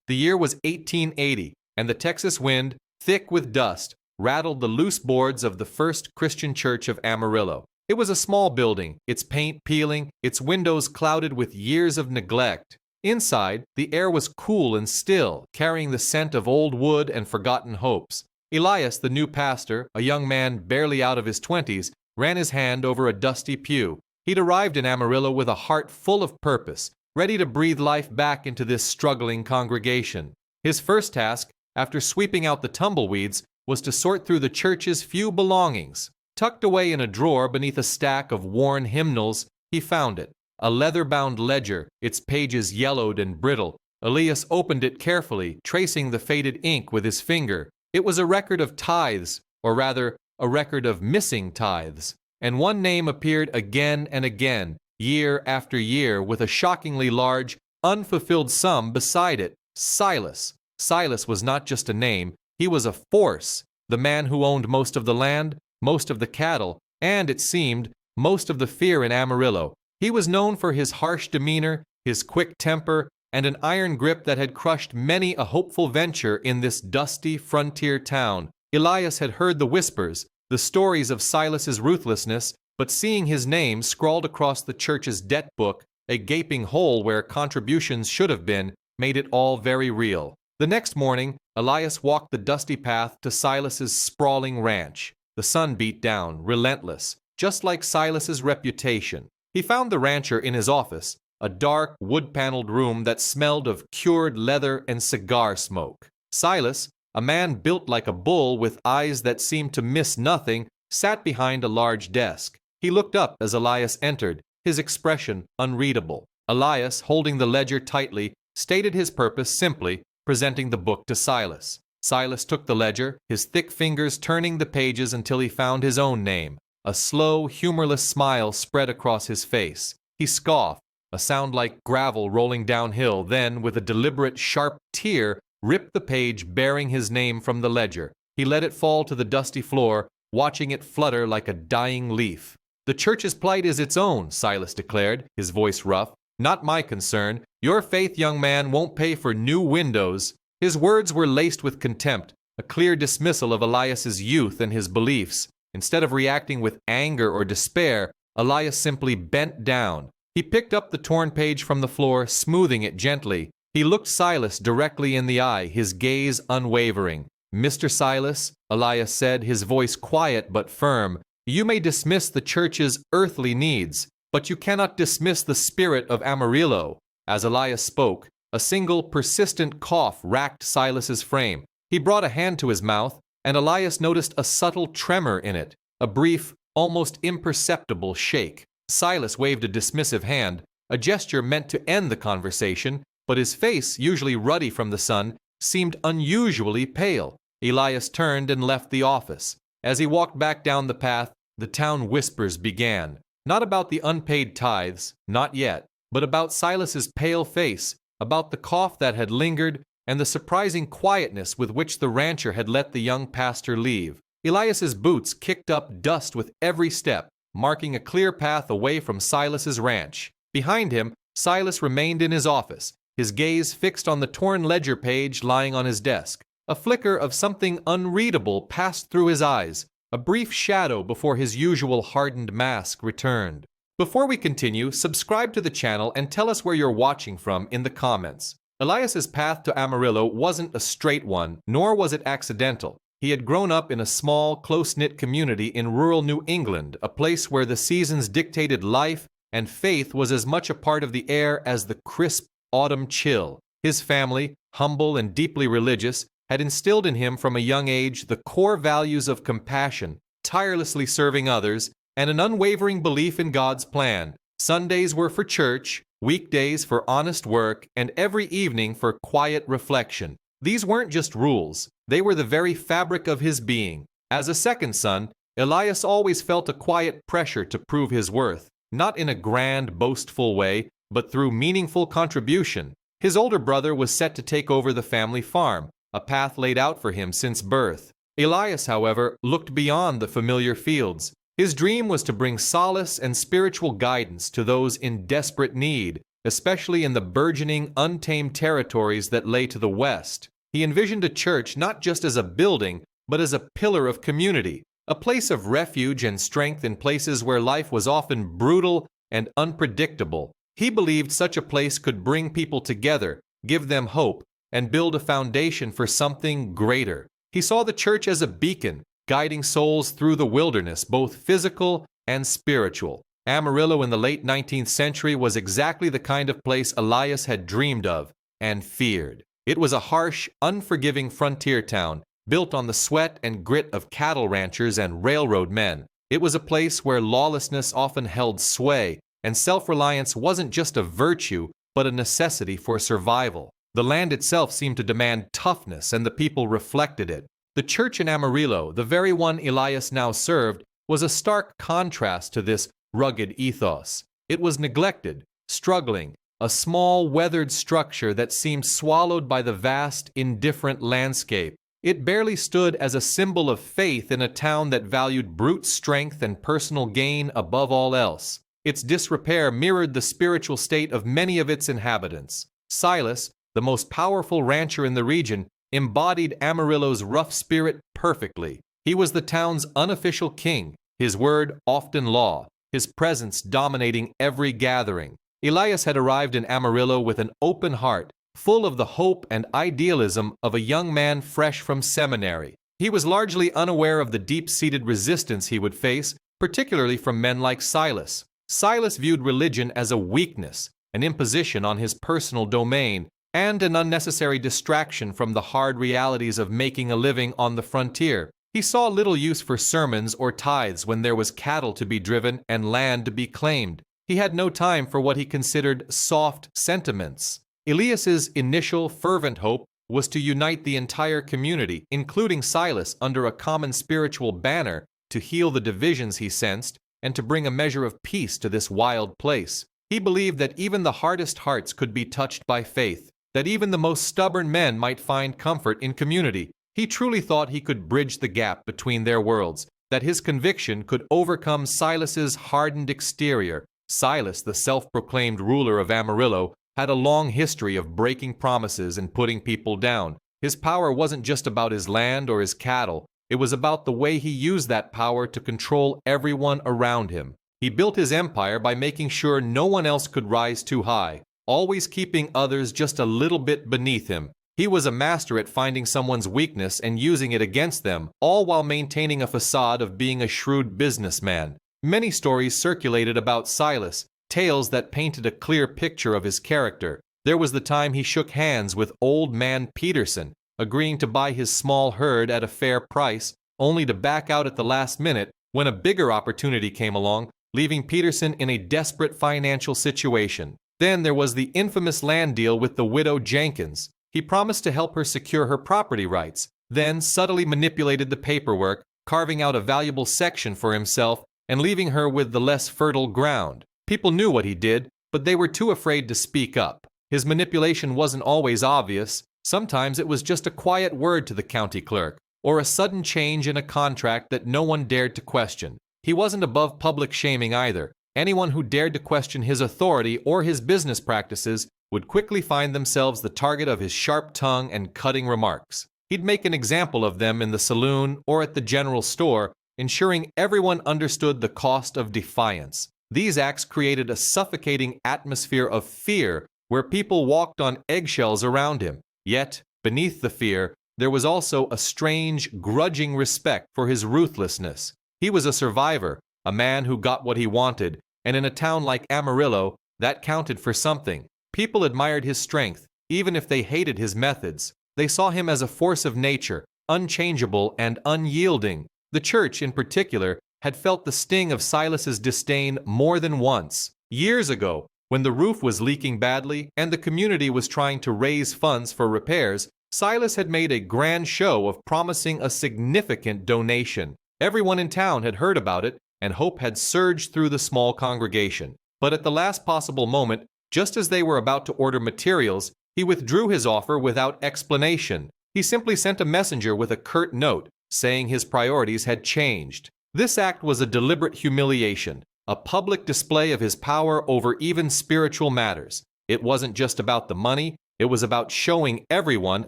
The year was 1880, and the Texas wind, thick with dust, rattled the loose boards of the First Christian Church of Amarillo. It was a small building, its paint peeling, its windows clouded with years of neglect. Inside, the air was cool and still, carrying the scent of old wood and forgotten hopes. Elias, the new pastor, a young man barely out of his 20s, ran his hand over a dusty pew. He'd arrived in Amarillo with a heart full of purpose, ready to breathe life back into this struggling congregation. His first task, after sweeping out the tumbleweeds, was to sort through the church's few belongings. Tucked away in a drawer beneath a stack of worn hymnals, he found it. A leather-bound ledger, its pages yellowed and brittle. Elias opened it carefully, tracing the faded ink with his finger. It was a record of tithes, or rather, a record of missing tithes. And one name appeared again and again, year after year, with a shockingly large, unfulfilled sum beside it. Silas. Silas was not just a name, he was a force. The man who owned most of the land, most of the cattle, and, it seemed, most of the fear in Amarillo. He was known for his harsh demeanor, his quick temper, and an iron grip that had crushed many a hopeful venture in this dusty frontier town. Elias had heard the whispers, the stories of Silas's ruthlessness, but seeing his name scrawled across the church's debt book, a gaping hole where contributions should have been, made it all very real. The next morning, Elias walked the dusty path to Silas's sprawling ranch. The sun beat down, relentless, just like Silas's reputation. He found the rancher in his office, a dark, wood-paneled room that smelled of cured leather and cigar smoke. Silas, a man built like a bull with eyes that seemed to miss nothing, sat behind a large desk. He looked up as Elias entered, his expression unreadable. Elias, holding the ledger tightly, stated his purpose simply, presenting the book to Silas. Silas took the ledger, his thick fingers turning the pages until he found his own name. A slow, humorless smile spread across his face. He scoffed, a sound like gravel rolling downhill, then, with a deliberate, sharp tear, ripped the page bearing his name from the ledger. He let it fall to the dusty floor, watching it flutter like a dying leaf. "The church's plight is its own," Silas declared, his voice rough. "Not my concern. Your faith, young man, won't pay for new windows." His words were laced with contempt, a clear dismissal of Elias's youth and his beliefs. Instead of reacting with anger or despair, Elias simply bent down. He picked up the torn page from the floor, smoothing it gently. He looked Silas directly in the eye, his gaze unwavering. "Mr. Silas," Elias said, his voice quiet but firm, "you may dismiss the church's earthly needs, but you cannot dismiss the spirit of Amarillo." As Elias spoke, a single persistent cough racked Silas's frame. He brought a hand to his mouth, and Elias noticed a subtle tremor in it, a brief, almost imperceptible shake. Silas waved a dismissive hand, a gesture meant to end the conversation, but his face, usually ruddy from the sun, seemed unusually pale. Elias turned and left the office. As he walked back down the path, the town whispers began. Not about the unpaid tithes, not yet, but about Silas's pale face, about the cough that had lingered, and the surprising quietness with which the rancher had let the young pastor leave. Elias's boots kicked up dust with every step, marking a clear path away from Silas's ranch. Behind him, Silas remained in his office, his gaze fixed on the torn ledger page lying on his desk. A flicker of something unreadable passed through his eyes, a brief shadow before his usual hardened mask returned. Before we continue, subscribe to the channel and tell us where you're watching from in the comments. Elias's path to Amarillo wasn't a straight one, nor was it accidental. He had grown up in a small, close-knit community in rural New England, a place where the seasons dictated life and faith was as much a part of the air as the crisp autumn chill. His family, humble and deeply religious, had instilled in him from a young age the core values of compassion, tirelessly serving others, and an unwavering belief in God's plan. Sundays were for church, weekdays for honest work, and every evening for quiet reflection. These weren't just rules, they were the very fabric of his being. As a second son, Elias always felt a quiet pressure to prove his worth, not in a grand, boastful way, but through meaningful contribution. His older brother was set to take over the family farm, a path laid out for him since birth. Elias, however, looked beyond the familiar fields. His dream was to bring solace and spiritual guidance to those in desperate need. especially in the burgeoning, untamed territories that lay to the west. He envisioned a church not just as a building, but as a pillar of community, a place of refuge and strength in places where life was often brutal and unpredictable. He believed such a place could bring people together, give them hope, and build a foundation for something greater. He saw the church as a beacon, guiding souls through the wilderness, both physical and spiritual. Amarillo in the late 19th century was exactly the kind of place Elias had dreamed of and feared. It was a harsh, unforgiving frontier town, built on the sweat and grit of cattle ranchers and railroad men. It was a place where lawlessness often held sway, and self-reliance wasn't just a virtue, but a necessity for survival. The land itself seemed to demand toughness, and the people reflected it. The church in Amarillo, the very one Elias now served, was a stark contrast to this rugged ethos. It was neglected, struggling, a small, weathered structure that seemed swallowed by the vast, indifferent landscape. It barely stood as a symbol of faith in a town that valued brute strength and personal gain above all else. Its disrepair mirrored the spiritual state of many of its inhabitants. Silas, the most powerful rancher in the region, embodied Amarillo's rough spirit perfectly. He was the town's unofficial king, his word often law, his presence dominating every gathering. Elias had arrived in Amarillo with an open heart, full of the hope and idealism of a young man fresh from seminary. He was largely unaware of the deep-seated resistance he would face, particularly from men like Silas. Silas viewed religion as a weakness, an imposition on his personal domain, and an unnecessary distraction from the hard realities of making a living on the frontier. He saw little use for sermons or tithes when there was cattle to be driven and land to be claimed. He had no time for what he considered soft sentiments. Elias's initial fervent hope was to unite the entire community, including Silas, under a common spiritual banner to heal the divisions he sensed and to bring a measure of peace to this wild place. He believed that even the hardest hearts could be touched by faith, that even the most stubborn men might find comfort in community. He truly thought he could bridge the gap between their worlds, that his conviction could overcome Silas's hardened exterior. Silas, the self-proclaimed ruler of Amarillo, had a long history of breaking promises and putting people down. His power wasn't just about his land or his cattle. It was about the way he used that power to control everyone around him. He built his empire by making sure no one else could rise too high, always keeping others just a little bit beneath him. He was a master at finding someone's weakness and using it against them, all while maintaining a facade of being a shrewd businessman. Many stories circulated about Silas, tales that painted a clear picture of his character. There was the time he shook hands with old man Peterson, agreeing to buy his small herd at a fair price, only to back out at the last minute when a bigger opportunity came along, leaving Peterson in a desperate financial situation. Then there was the infamous land deal with the widow Jenkins. He promised to help her secure her property rights, then subtly manipulated the paperwork, carving out a valuable section for himself and leaving her with the less fertile ground. People knew what he did, but they were too afraid to speak up. His manipulation wasn't always obvious. Sometimes it was just a quiet word to the county clerk, or a sudden change in a contract that no one dared to question. He wasn't above public shaming either. Anyone who dared to question his authority or his business practices would quickly find themselves the target of his sharp tongue and cutting remarks. He'd make an example of them in the saloon or at the general store, ensuring everyone understood the cost of defiance. These acts created a suffocating atmosphere of fear where people walked on eggshells around him. Yet, beneath the fear, there was also a strange, grudging respect for his ruthlessness. He was a survivor, a man who got what he wanted, and in a town like Amarillo, that counted for something. People admired his strength, even if they hated his methods. They saw him as a force of nature, unchangeable and unyielding. The church, in particular, had felt the sting of Silas's disdain more than once. Years ago, when the roof was leaking badly and the community was trying to raise funds for repairs, Silas had made a grand show of promising a significant donation. Everyone in town had heard about it, and hope had surged through the small congregation. But at the last possible moment, just as they were about to order materials, he withdrew his offer without explanation. He simply sent a messenger with a curt note, saying his priorities had changed. This act was a deliberate humiliation, a public display of his power over even spiritual matters. It wasn't just about the money, it was about showing everyone,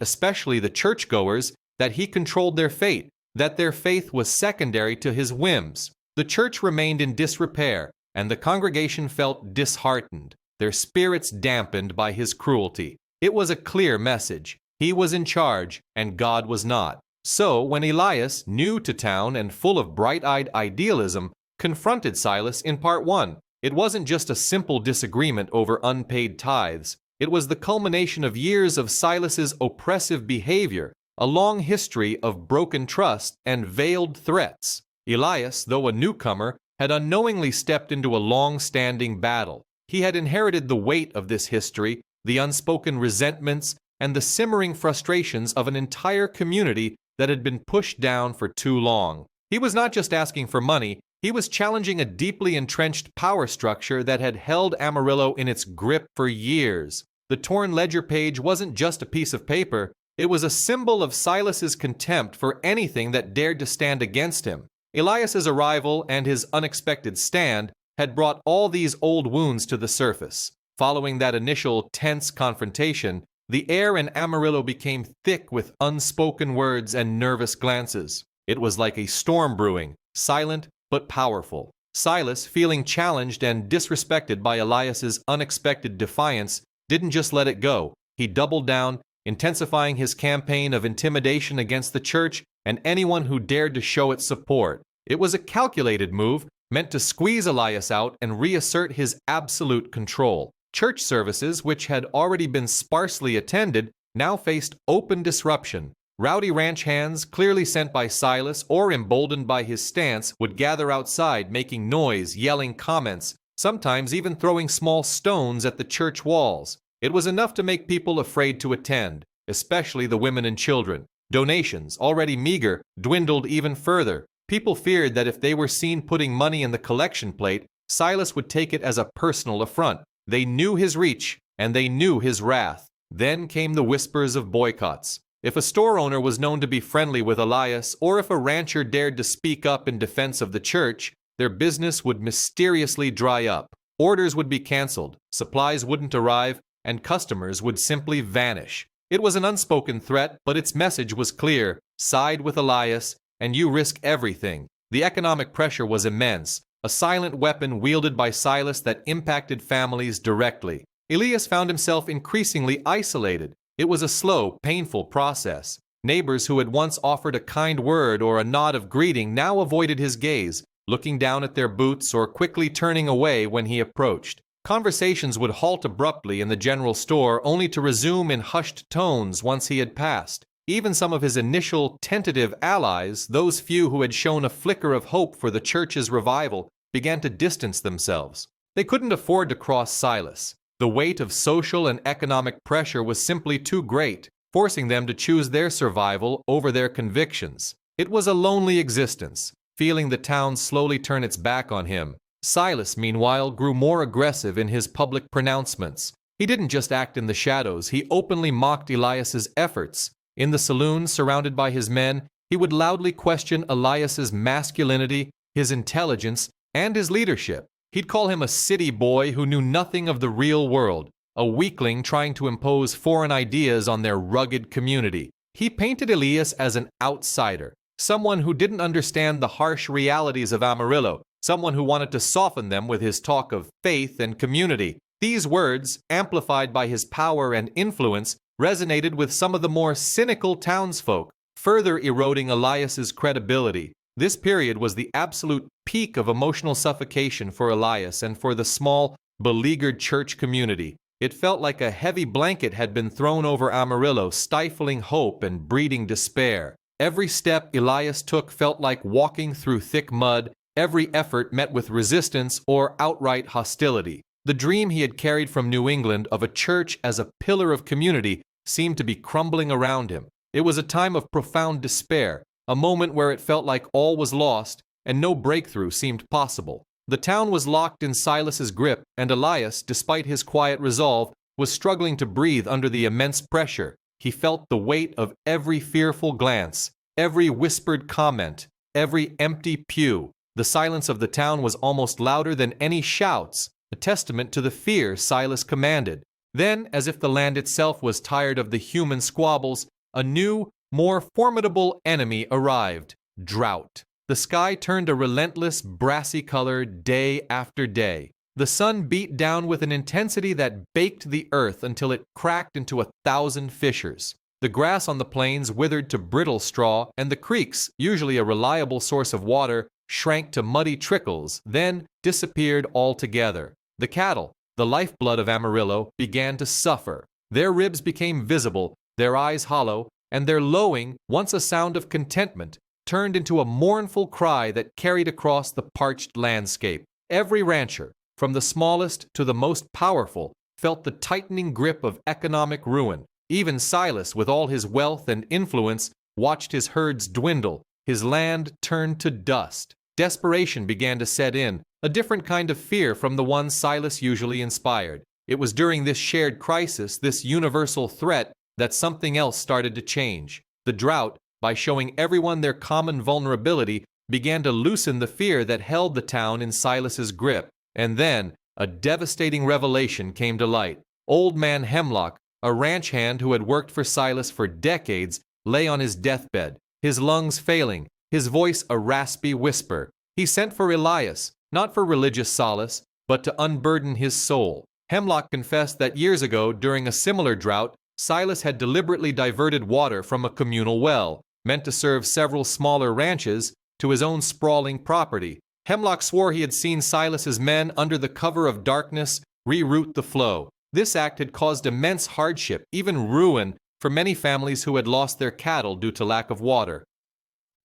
especially the churchgoers, that he controlled their fate, that their faith was secondary to his whims. The church remained in disrepair, and the congregation felt disheartened, their spirits dampened by his cruelty. It was a clear message. He was in charge, and God was not. So, when Elias, new to town and full of bright-eyed idealism, confronted Silas in part 1, it wasn't just a simple disagreement over unpaid tithes. It was the culmination of years of Silas's oppressive behavior, a long history of broken trust and veiled threats. Elias, though a newcomer, had unknowingly stepped into a long-standing battle. He had inherited the weight of this history, the unspoken resentments, and the simmering frustrations of an entire community that had been pushed down for too long. He was not just asking for money, he was challenging a deeply entrenched power structure that had held Amarillo in its grip for years. The torn ledger page wasn't just a piece of paper, it was a symbol of Silas's contempt for anything that dared to stand against him. Elias's arrival and his unexpected stand had brought all these old wounds to the surface. Following that initial tense confrontation, the air in Amarillo became thick with unspoken words and nervous glances. It was like a storm brewing, silent but powerful. Silas, feeling challenged and disrespected by Elias's unexpected defiance, didn't just let it go. He doubled down, intensifying his campaign of intimidation against the church and anyone who dared to show its support. It was a calculated move, meant to squeeze Elias out and reassert his absolute control. Church services, which had already been sparsely attended, now faced open disruption. Rowdy ranch hands, clearly sent by Silas or emboldened by his stance, would gather outside, making noise, yelling comments, sometimes even throwing small stones at the church walls. It was enough to make people afraid to attend, especially the women and children. Donations, already meager, dwindled even further. People feared that if they were seen putting money in the collection plate, Silas would take it as a personal affront. They knew his reach, and they knew his wrath. Then came the whispers of boycotts. If a store owner was known to be friendly with Elias, or if a rancher dared to speak up in defense of the church, their business would mysteriously dry up. Orders would be canceled, supplies wouldn't arrive, and customers would simply vanish. It was an unspoken threat, but its message was clear. Side with Elias, and you risk everything. The economic pressure was immense, a silent weapon wielded by Silas that impacted families directly. Elias found himself increasingly isolated. It was a slow, painful process. Neighbors who had once offered a kind word or a nod of greeting now avoided his gaze, looking down at their boots or quickly turning away when he approached. Conversations would halt abruptly in the general store, only to resume in hushed tones once he had passed. Even some of his initial tentative allies, those few who had shown a flicker of hope for the church's revival, began to distance themselves. They couldn't afford to cross Silas. The weight of social and economic pressure was simply too great, forcing them to choose their survival over their convictions. It was a lonely existence, feeling the town slowly turn its back on him. Silas, meanwhile, grew more aggressive in his public pronouncements. He didn't just act in the shadows, he openly mocked Elias's efforts. In the saloon, surrounded by his men, he would loudly question Elias's masculinity, his intelligence, and his leadership. He'd call him a city boy who knew nothing of the real world, a weakling trying to impose foreign ideas on their rugged community. He painted Elias as an outsider, someone who didn't understand the harsh realities of Amarillo, someone who wanted to soften them with his talk of faith and community. These words, amplified by his power and influence, resonated with some of the more cynical townsfolk, further eroding Elias's credibility. This period was the absolute peak of emotional suffocation for Elias and for the small, beleaguered church community. It felt like a heavy blanket had been thrown over Amarillo, stifling hope and breeding despair. Every step Elias took felt like walking through thick mud, every effort met with resistance or outright hostility. The dream he had carried from New England of a church as a pillar of community seemed to be crumbling around him. It was a time of profound despair, a moment where it felt like all was lost and no breakthrough seemed possible. The town was locked in Silas's grip, and Elias, despite his quiet resolve, was struggling to breathe under the immense pressure. He felt the weight of every fearful glance, every whispered comment, every empty pew. The silence of the town was almost louder than any shouts, a testament to the fear Silas commanded. Then, as if the land itself was tired of the human squabbles, a new, more formidable enemy arrived: drought. The sky turned a relentless, brassy color day after day. The sun beat down with an intensity that baked the earth until it cracked into 1,000 fissures. The grass on the plains withered to brittle straw, and the creeks, usually a reliable source of water, shrank to muddy trickles, then disappeared altogether. The cattle, the lifeblood of Amarillo, began to suffer. Their ribs became visible, their eyes hollow, and their lowing, once a sound of contentment, turned into a mournful cry that carried across the parched landscape. Every rancher, from the smallest to the most powerful, felt the tightening grip of economic ruin. Even Silas, with all his wealth and influence, watched his herds dwindle, his land turn to dust. Desperation began to set in, a different kind of fear from the one Silas usually inspired. It was during this shared crisis, this universal threat, that something else started to change. The drought, by showing everyone their common vulnerability, began to loosen the fear that held the town in Silas's grip. And then, a devastating revelation came to light. Old man Hemlock, a ranch hand who had worked for Silas for decades, lay on his deathbed, his lungs failing, his voice a raspy whisper. He sent for Elias, not for religious solace, but to unburden his soul. Hemlock confessed that years ago, during a similar drought, Silas had deliberately diverted water from a communal well, meant to serve several smaller ranches, to his own sprawling property. Hemlock swore he had seen Silas's men, under the cover of darkness, reroute the flow. This act had caused immense hardship, even ruin, for many families who had lost their cattle due to lack of water.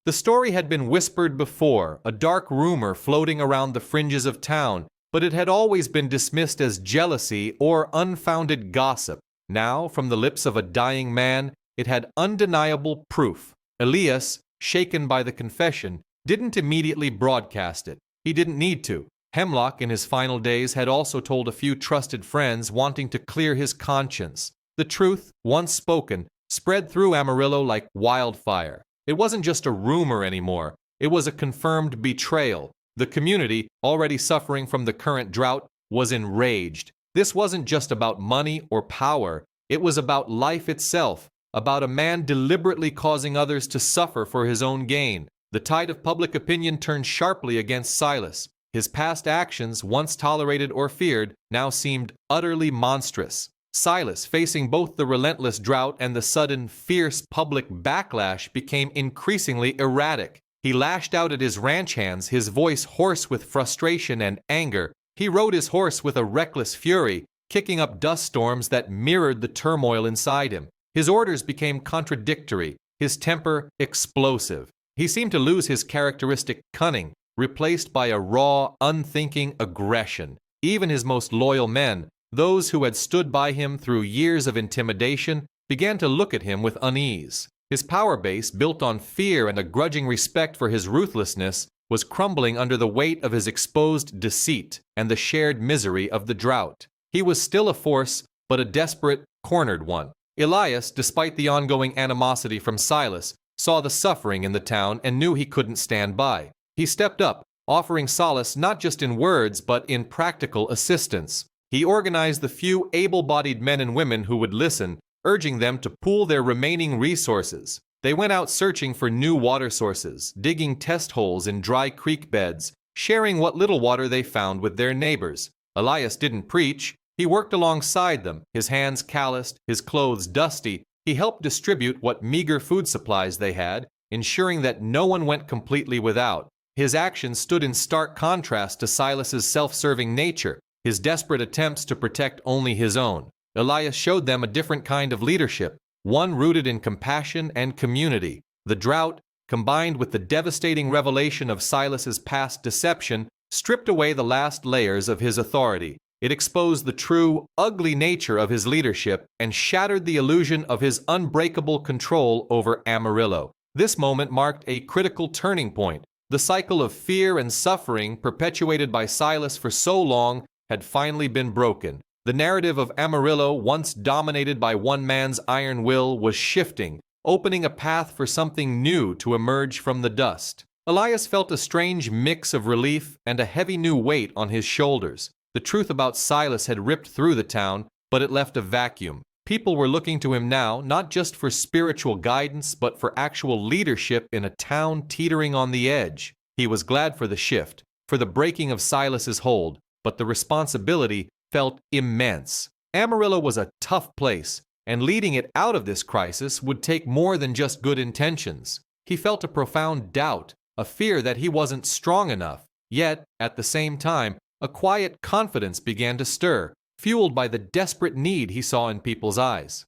The story had been whispered before, a dark rumor floating around the fringes of town, but it had always been dismissed as jealousy or unfounded gossip. Now, from the lips of a dying man, it had undeniable proof. Elias, shaken by the confession, didn't immediately broadcast it. He didn't need to. Hemlock, in his final days, had also told a few trusted friends, wanting to clear his conscience. The truth, once spoken, spread through Amarillo like wildfire. It wasn't just a rumor anymore. It was a confirmed betrayal. The community, already suffering from the current drought, was enraged. This wasn't just about money or power. It was about life itself, about a man deliberately causing others to suffer for his own gain. The tide of public opinion turned sharply against Silas. His past actions, once tolerated or feared, now seemed utterly monstrous. Silas, facing both the relentless drought and the sudden, fierce public backlash, became increasingly erratic. He lashed out at his ranch hands, his voice hoarse with frustration and anger. He rode his horse with a reckless fury, kicking up dust storms that mirrored the turmoil inside him. His orders became contradictory, his temper explosive. He seemed to lose his characteristic cunning, replaced by a raw, unthinking aggression. Even his most loyal men, those who had stood by him through years of intimidation, began to look at him with unease. His power base, built on fear and a grudging respect for his ruthlessness, was crumbling under the weight of his exposed deceit and the shared misery of the drought. He was still a force, but a desperate, cornered one. Elias, despite the ongoing animosity from Silas, saw the suffering in the town and knew he couldn't stand by. He stepped up, offering solace not just in words but in practical assistance. He organized the few able-bodied men and women who would listen, urging them to pool their remaining resources. They went out searching for new water sources, digging test holes in dry creek beds, sharing what little water they found with their neighbors. Elias didn't preach. He worked alongside them, his hands calloused, his clothes dusty. He helped distribute what meager food supplies they had, ensuring that no one went completely without. His actions stood in stark contrast to Silas's self-serving nature, his desperate attempts to protect only his own. Elias showed them a different kind of leadership, one rooted in compassion and community. The drought, combined with the devastating revelation of Silas's past deception, stripped away the last layers of his authority. It exposed the true, ugly nature of his leadership and shattered the illusion of his unbreakable control over Amarillo. This moment marked a critical turning point. The cycle of fear and suffering perpetuated by Silas for so long had finally been broken. The narrative of Amarillo, once dominated by one man's iron will, was shifting, opening a path for something new to emerge from the dust. Elias felt a strange mix of relief and a heavy new weight on his shoulders. The truth about Silas had ripped through the town, but it left a vacuum. People were looking to him now, not just for spiritual guidance, but for actual leadership in a town teetering on the edge. He was glad for the shift, for the breaking of Silas's hold, but the responsibility felt immense. Amarillo was a tough place, and leading it out of this crisis would take more than just good intentions. He felt a profound doubt, a fear that he wasn't strong enough. Yet, at the same time, a quiet confidence began to stir, fueled by the desperate need he saw in people's eyes.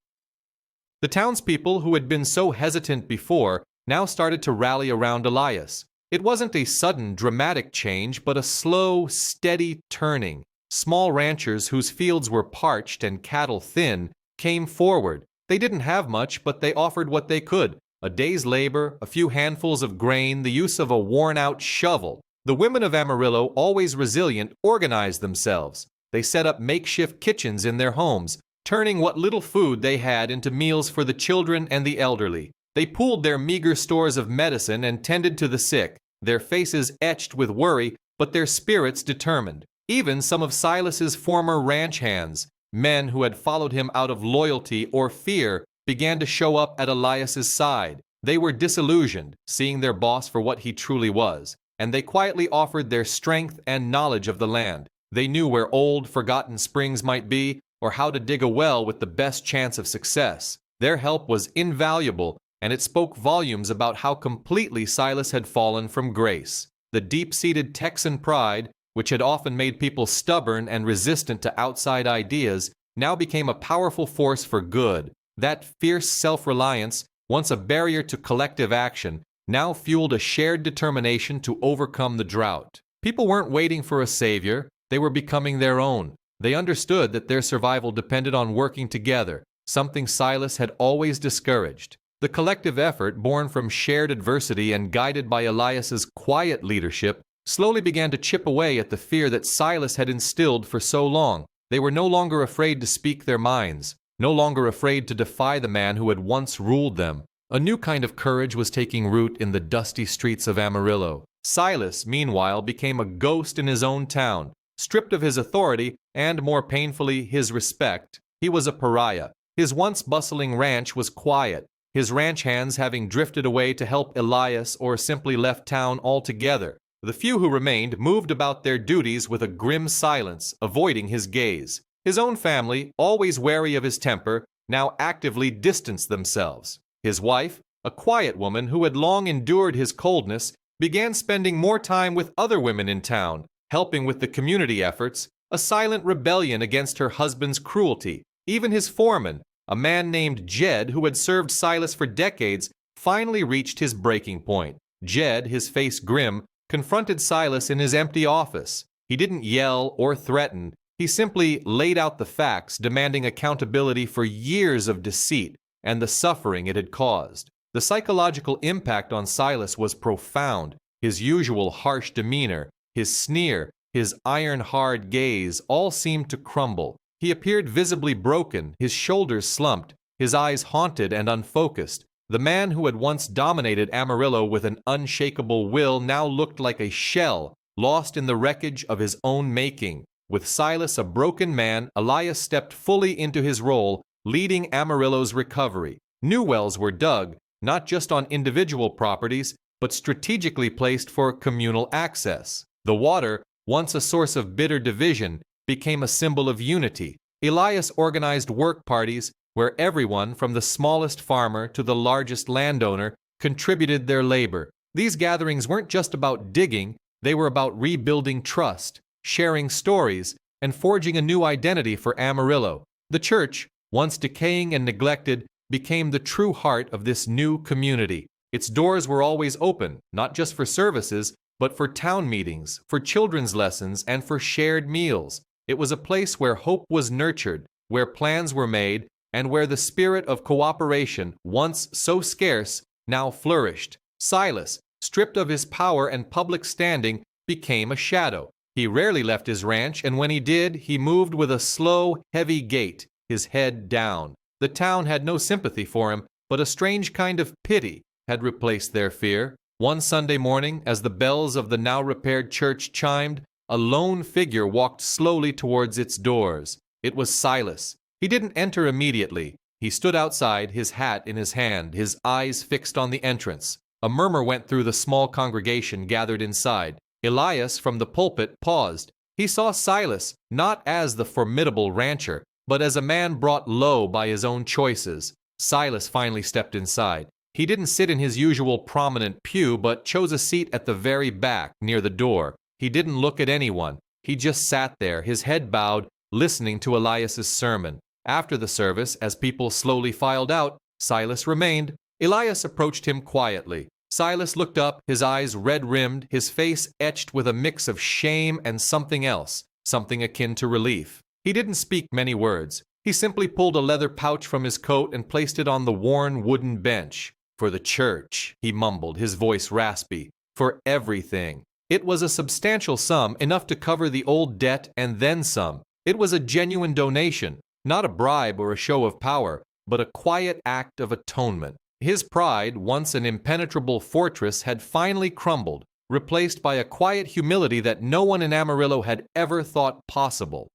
The townspeople who had been so hesitant before now started to rally around Elias. It wasn't a sudden, dramatic change, but a slow, steady turning. Small ranchers whose fields were parched and cattle thin came forward. They didn't have much, but they offered what they could. A day's labor, a few handfuls of grain, the use of a worn-out shovel. The women of Amarillo, always resilient, organized themselves. They set up makeshift kitchens in their homes, turning what little food they had into meals for the children and the elderly. They pooled their meager stores of medicine and tended to the sick, their faces etched with worry, but their spirits determined. Even some of Silas's former ranch hands, men who had followed him out of loyalty or fear, began to show up at Elias's side. They were disillusioned, seeing their boss for what he truly was, and they quietly offered their strength and knowledge of the land. They knew where old, forgotten springs might be, or how to dig a well with the best chance of success. Their help was invaluable, and it spoke volumes about how completely Silas had fallen from grace. The deep-seated Texan pride, which had often made people stubborn and resistant to outside ideas, now became a powerful force for good. That fierce self-reliance, once a barrier to collective action, now fueled a shared determination to overcome the drought. People weren't waiting for a savior. They were becoming their own. They understood that their survival depended on working together, something Silas had always discouraged. The collective effort, born from shared adversity and guided by Elias's quiet leadership, slowly began to chip away at the fear that Silas had instilled for so long. They were no longer afraid to speak their minds, no longer afraid to defy the man who had once ruled them. A new kind of courage was taking root in the dusty streets of Amarillo. Silas, meanwhile, became a ghost in his own town. Stripped of his authority, and more painfully, his respect, he was a pariah. His once bustling ranch was quiet, his ranch hands having drifted away to help Elias or simply left town altogether. The few who remained moved about their duties with a grim silence, avoiding his gaze. His own family, always wary of his temper, now actively distanced themselves. His wife, a quiet woman who had long endured his coldness, began spending more time with other women in town, helping with the community efforts, a silent rebellion against her husband's cruelty. Even his foreman, a man named Jed who had served Silas for decades, finally reached his breaking point. Jed, his face grim, confronted Silas in his empty office. He didn't yell or threaten. He simply laid out the facts, demanding accountability for years of deceit and the suffering it had caused. The psychological impact on Silas was profound. His usual harsh demeanor, his sneer, his iron-hard gaze all seemed to crumble. He appeared visibly broken, his shoulders slumped, his eyes haunted and unfocused. The man who had once dominated Amarillo with an unshakable will now looked like a shell, lost in the wreckage of his own making. With Silas a broken man, Elias stepped fully into his role, leading Amarillo's recovery. New wells were dug, not just on individual properties, but strategically placed for communal access. The water, once a source of bitter division, became a symbol of unity. Elias organized work parties where everyone, from the smallest farmer to the largest landowner, contributed their labor. These gatherings weren't just about digging, they were about rebuilding trust, sharing stories, and forging a new identity for Amarillo. The church, once decaying and neglected, became the true heart of this new community. Its doors were always open, not just for services, but for town meetings, for children's lessons, and for shared meals. It was a place where hope was nurtured, where plans were made, and where the spirit of cooperation, once so scarce, now flourished. Silas, stripped of his power and public standing, became a shadow. He rarely left his ranch, and when he did, he moved with a slow, heavy gait, his head down. The town had no sympathy for him, but a strange kind of pity had replaced their fear. One Sunday morning, as the bells of the now repaired church chimed, a lone figure walked slowly towards its doors. It was Silas. He didn't enter immediately. He stood outside, his hat in his hand, his eyes fixed on the entrance. A murmur went through the small congregation gathered inside. Elias, from the pulpit, paused. He saw Silas, not as the formidable rancher, but as a man brought low by his own choices. Silas finally stepped inside. He didn't sit in his usual prominent pew, but chose a seat at the very back, near the door. He didn't look at anyone. He just sat there, his head bowed, listening to Elias's sermon. After the service, as people slowly filed out, Silas remained. Elias approached him quietly. Silas looked up, his eyes red-rimmed, his face etched with a mix of shame and something else, something akin to relief. He didn't speak many words. He simply pulled a leather pouch from his coat and placed it on the worn wooden bench. "For the church," he mumbled, his voice raspy. "For everything." It was a substantial sum, enough to cover the old debt and then some. It was a genuine donation, not a bribe or a show of power, but a quiet act of atonement. His pride, once an impenetrable fortress, had finally crumbled, replaced by a quiet humility that no one in Amarillo had ever thought possible.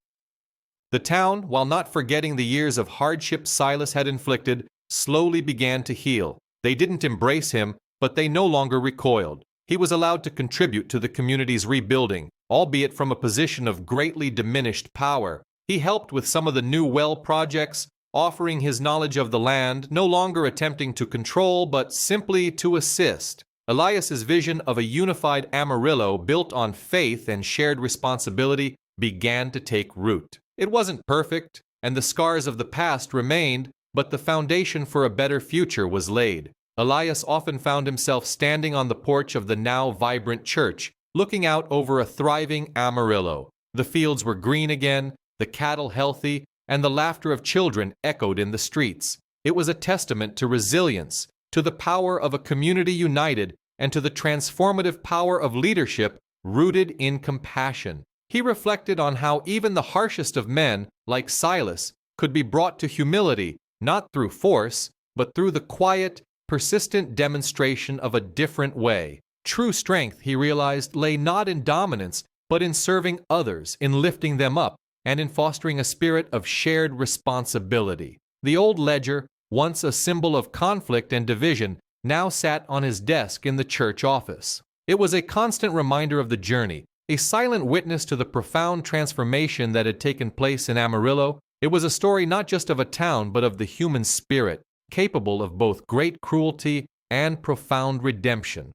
The town, while not forgetting the years of hardship Silas had inflicted, slowly began to heal. They didn't embrace him, but they no longer recoiled. He was allowed to contribute to the community's rebuilding, albeit from a position of greatly diminished power. He helped with some of the new well projects, offering his knowledge of the land, no longer attempting to control, but simply to assist. Elias's vision of a unified Amarillo built on faith and shared responsibility began to take root. It wasn't perfect, and the scars of the past remained, but the foundation for a better future was laid. Elias often found himself standing on the porch of the now vibrant church, looking out over a thriving Amarillo. The fields were green again, the cattle healthy, and the laughter of children echoed in the streets. It was a testament to resilience, to the power of a community united, and to the transformative power of leadership rooted in compassion. He reflected on how even the harshest of men, like Silas, could be brought to humility, not through force, but through the quiet, persistent demonstration of a different way. True strength, he realized, lay not in dominance, but in serving others, in lifting them up, and in fostering a spirit of shared responsibility. The old ledger, once a symbol of conflict and division, now sat on his desk in the church office. It was a constant reminder of the journey, a silent witness to the profound transformation that had taken place in Amarillo. It was a story not just of a town, but of the human spirit, capable of both great cruelty and profound redemption.